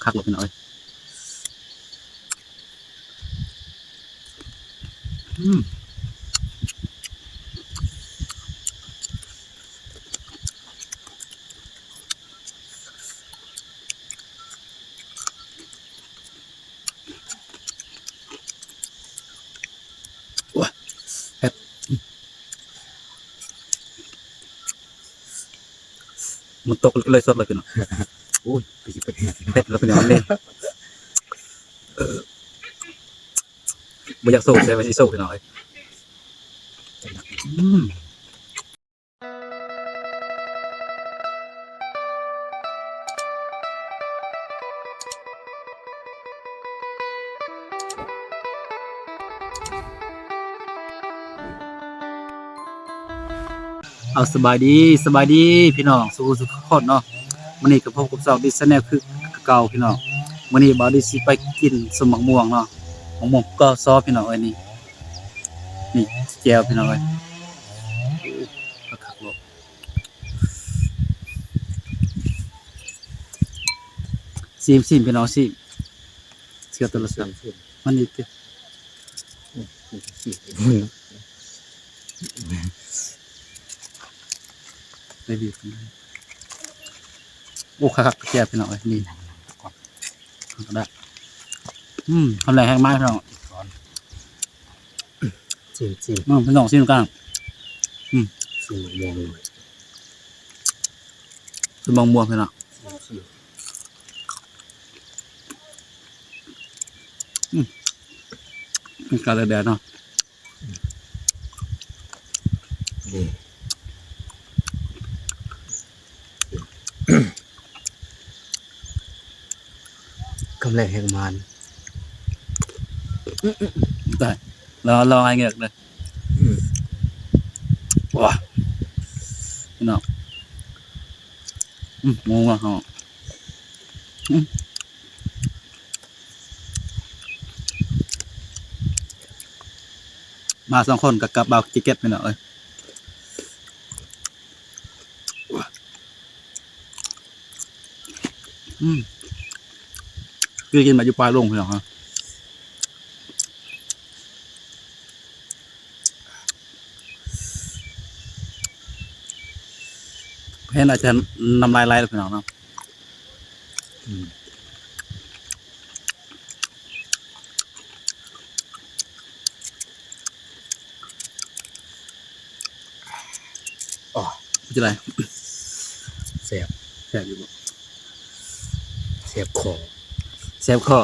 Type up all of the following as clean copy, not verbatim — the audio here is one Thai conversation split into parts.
คักหลบไปหน่อยว้าเผ็ดมันตกเลยสดเลยพี่น้องโอ้ยเผ็ดแล้วพี่น้องนี่ไม่อยากสู้ใช่ไหมที่สู้พี่น้องเอาสบายดีพี่น้องสู้สุขคนเนาะวันนี้กับพบกับสาวดิสแนลคือเก่าพี่น้องวันนี้บาวดิสิไปกินสมมะม่วงเนาะมะม่วงก็ซอพี่น้องนี่แก้วพี่น้องก็ขักลบซิมพี่น้องซิเสียตัวละสันมันนี่ติได้ดีโอ้ขักแก้วพี่น้องนี่ก็ได้ทำแรงแห้งมากพี่น้องชิมพี่น้องซิมกลางชิมมองเลยซิมม่วงพี่น้องมันกาแดดเนาะนี่กำแรงแห่งมันได้รอให้เงือกเลยว้าพี่น้องงงอ่ะฮะมาสองคนกับเบาจิเก็ตพี่น้องคือกินมาอยู่ปลายลงพี่น้องฮะเห็นอาจจะน้ำลายไหลแล้วพี่น้องเนาะจะไรแสบอยู่บ่แสบคอแซ่บข้อ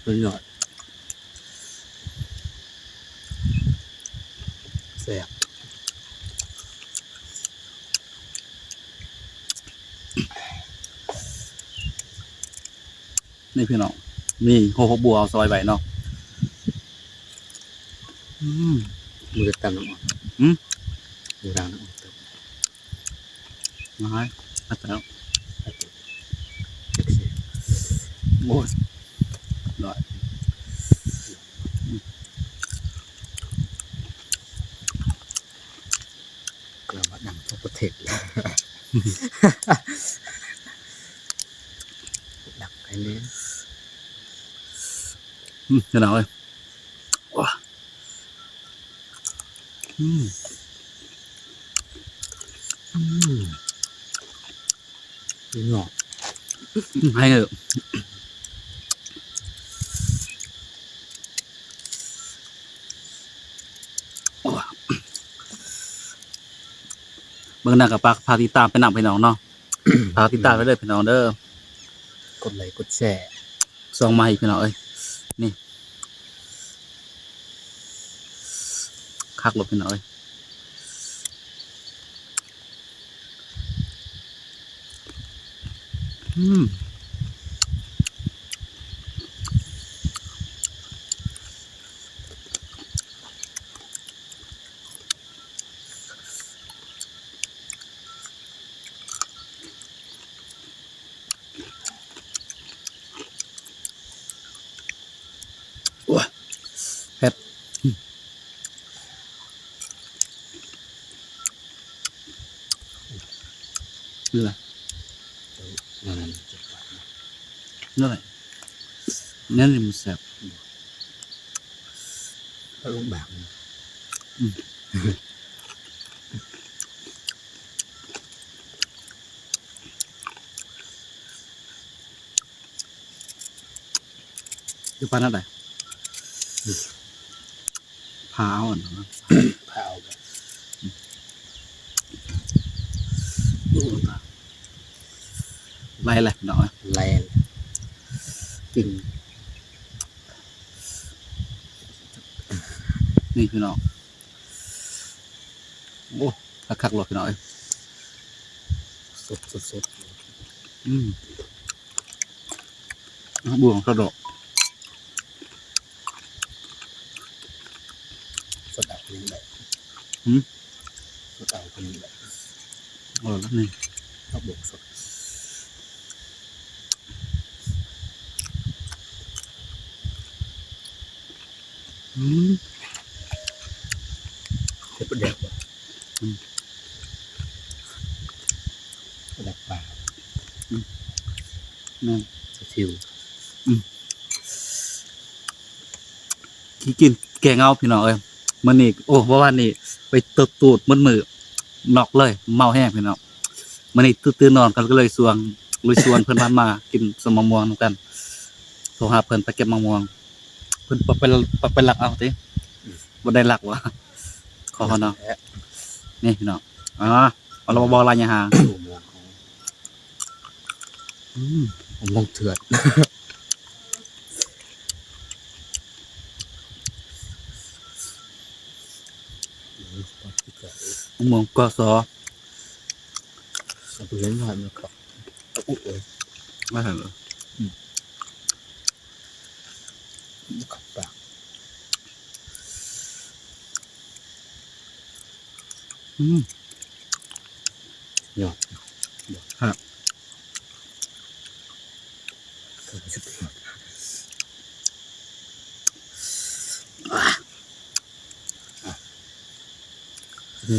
เป็นหน่อยแสบนี่พี่น้องนี่โคกบัวซอยใบเนาะมือตำน้ำมือรางน้ำมาให้มาแล้วโอ้ยหน่อยกระมาดังทั่วประเทศแล้วดักไอ้นี้จะหนาวเลยว้าหงอกให้เถอะเบื้องหน้ากับปากพาติตามไปนำพี่น้องเนาะพาติตามไปเลยพี่น้องเด้อกดไลค์กดแชร์ซองมาอีกพี่น้องนี่คักหลบพี่น้อง คืออะไร นั่น นั่นแหละนั่นมันแซ่บ ก็ลูกบาง อยู่ปานนั่นแหละพาเอาอ่ะ เผาแบบ ไรแหละเนาะ แรงกิน นี่พี่น้องโอ้คักๆหลอดพี่น้อง สด บวงกระดก สดเอาคนนี้แบบสดเอาคนนี้แบบ แล้วนี่ ชอบบกสดเผ็ดประเดี๋ยวประเดี๋ยวปลา นั่น ซิว ขี้กินแกงเอาพี่น้องเอ้ยมันนี่โอ้เพราะว่านี่ไปตบตูดมืนอกเลยเมาแห้งพี่น้องมันนี่ตื่นนอนกันก็เลยชวนเพื่อนบ้านมากินสมมะม่วงนำกันโทรหาเพื่อนไปเก็บมะม่วงเพื่อนไปหลักเอาติบ่ได้หลักวะขอเขาเนาะนี่พี่น้องเอาเราบอกลายยาหาง ผมมองเถื่อน มะม่วงกสอ เอาไปเล่นหน่อยมันครับอุ๊ย ไม่เห็นเหรอ ขับปาก หยอด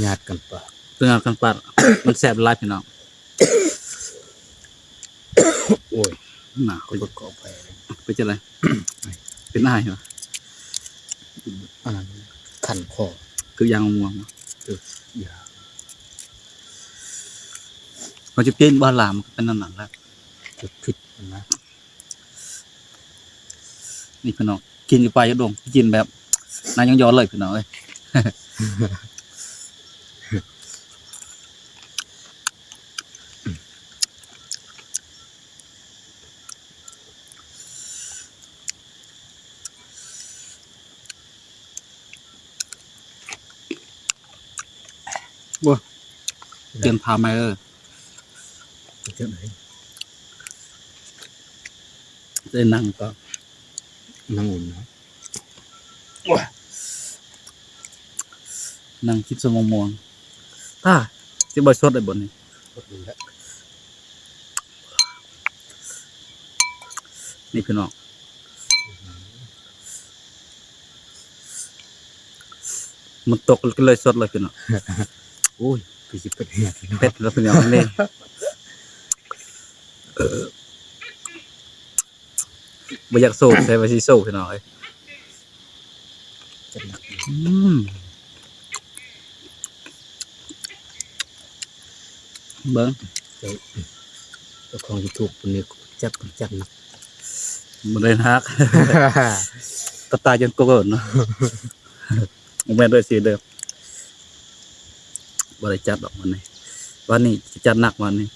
ญาติกันปะ เป็นงานกันปัด มันแสบหลายพี่น้อง โอ้ย หนา ก็ประกอบไป เป็นจะไร เป็นอ้ายเหรอ อันนั้นขันคอ คือยางมะม่วง ยา เขาจะกินบ้านหลามก็เป็นนั่นนั่นแหละ จะผิดนะ นี่พี่น้องกินอยู่ไปลายดงกินแบบนายยังย้อนเลยพี่น้องเอ้ย ว้าเตรียมพามาเจ้าไหน ได้นั่งก็ นั่งอุ่นนะ นั่งคิดสมองม่วงที่บอยสดได้บนนี้ ก็ดูแล้ว นี่พี่น้องมันตกก็เลยสดเลยพี่น้อง โอ้ยพี่สิเป็นเนี่ย เผ็ดแล้วพี่น้องนี่บ่อยากโซ่ใส่ไว้สิโซ่พี่น้องเอ้ย จะหนัก เบิ้ง เจ้าของยูทูบคนนี้จับหนัก มันเลยฮัก ตาตายจนโกรธเนาะ ผมแม่นด้วยสิเดิมบ่ได้จัดดอกวันนี้จะจัดหนักวันนี้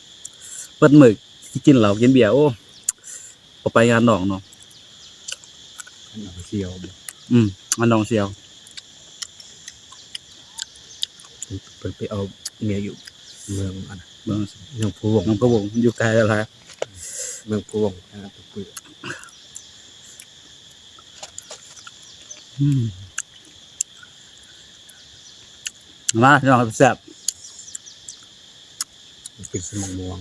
เปิดมื้อสิกินเหล้ากินเบียร์โอ้บ่ไปงานน้องเนาะ หนักเชียว งานน้องเสียว ไปเอาเมียอยู่เมืองอัน เบิ่ง เมืองพวง น้องกระวงอยู่ไกลแล้วล่ะ เมืองพวงนะครับเปลือก มาพี่น้องแซ่บ เป็นสมองม่วง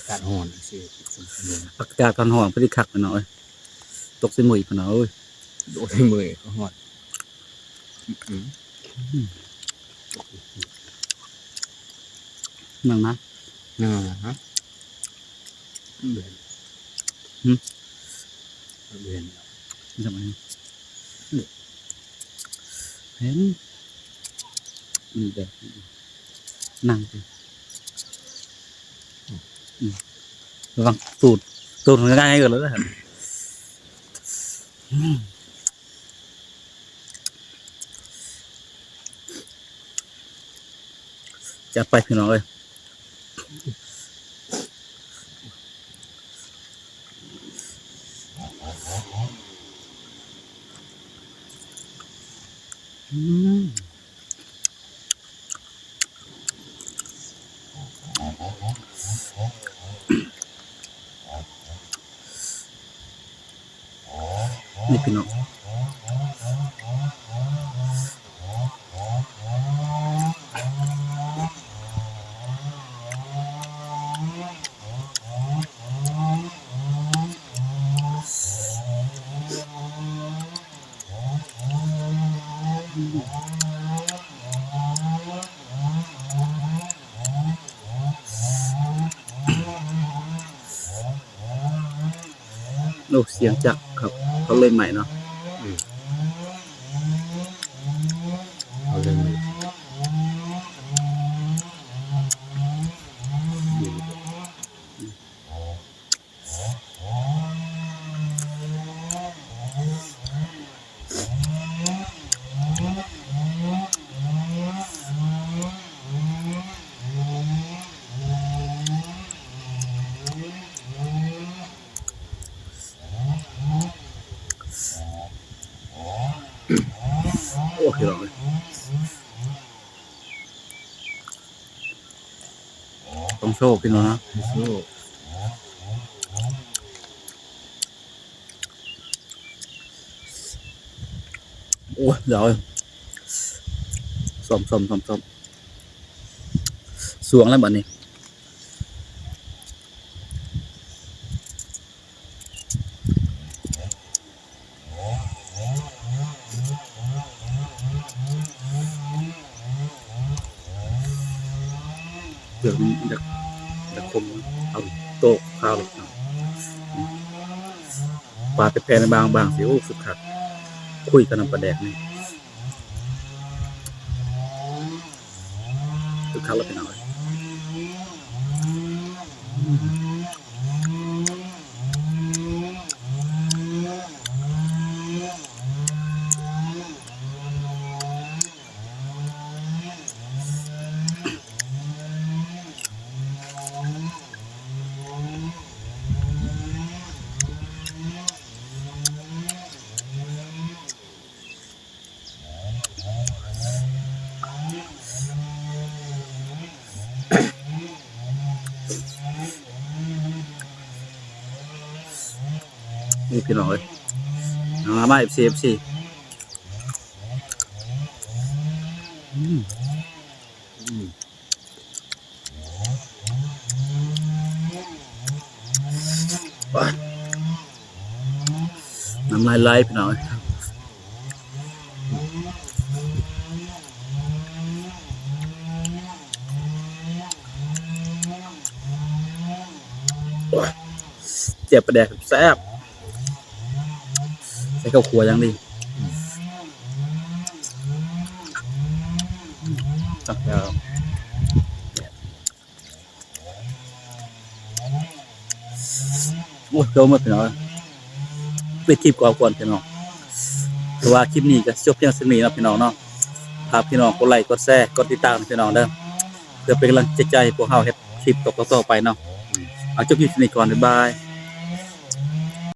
การห่อนสิสมองม่วง อากาศกันร้อนพอดีคักพี่น้องเอ้ยตกใส่หมุยพี่น้องเอ้ย โดดให้มือก็หอดนั่งนะ นั่นฮะเบียนเบียน ทำไมเห็นแบบนั่งสิระวังตูดมันง่ายให้กันแล้วนะจัดไปพี่น้องเลยนี่พี่น้องโลกเสียงจักครับเขาเล่นใหม่เนาะ เอาเลยมือโอ้พี่น้องเลยต้องโชคพี่น้องนะ สู้ โอ้เดี๋ยวซ้อมสวงแล้วบัดนี้เดี๋ยวมันจะคมเอาโต๊ะข้าวเลยเนาะปลาไปแพนบางสิโอ้สุดขัดคุยกันน้ำปลาแดกนี่สุดขัดแล้วพี่น้องเลยนี่พี่น้องเลยมาFC น้ำลายไหลพี่น้องเจ็บประแดกแซ่บใส่ข้าวคั่วยังดีตักยาวโอ้ยเจ้ามาพี่น้องไปคลิปก่อนพี่น้องเพราะว่าคลิปนี้ก็จบเพียงเท่านี้นะพี่น้องเนาะฝากพี่น้องกดไลค์กดแชร์กดติดตามพี่น้องเด้อเพื่อเป็นกำลังใจให้พวกเราเฮ็ดคลิปต่อๆไปเนาะเอาจบคลิปนี้ก่อนบ๊ายบาย